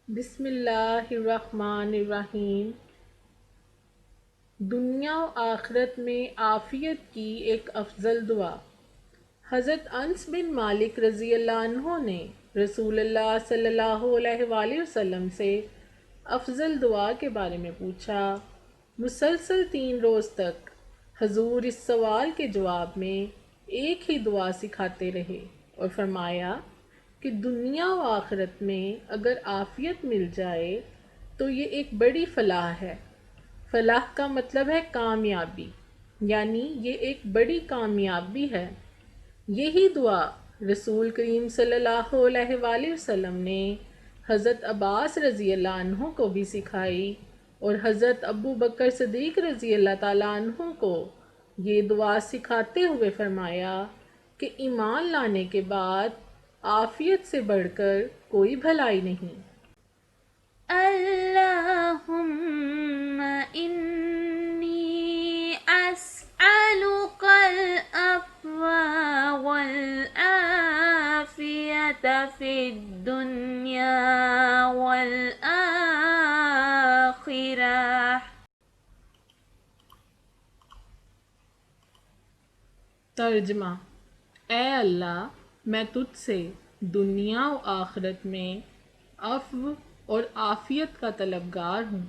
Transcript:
بسم اللہ الرحمن الرحیم۔ دنیا و آخرت میں عافیت کی ایک افضل دعا۔ حضرت انس بن مالک رضی اللہ عنہ نے رسول اللہ صلی اللہ علیہ وآلہ وسلم سے افضل دعا کے بارے میں پوچھا۔ مسلسل 3 روز تک حضور اس سوال کے جواب میں ایک ہی دعا سکھاتے رہے اور فرمایا کہ دنیا و آخرت میں اگر عافیت مل جائے تو یہ ایک بڑی فلاح ہے۔ فلاح کا مطلب ہے کامیابی، یعنی یہ ایک بڑی کامیابی ہے۔ یہی دعا رسول کریم صلی اللہ علیہ وآلہ وسلم نے حضرت عباس رضی اللہ عنہ کو بھی سکھائی اور حضرت ابو بکر صدیق رضی اللہ تعالیٰ عنہ کو یہ دعا سکھاتے ہوئے فرمایا کہ ایمان لانے کے بعد عافیت سے بڑھ کر کوئی بھلائی نہیں۔ اللهم إني أسألك العفو والعافية في الدنيا والآخرة۔ ترجمہ: اے اللہ، میں تجھ سے دنیا و آخرت میں عفو اور عافیت کا طلبگار ہوں۔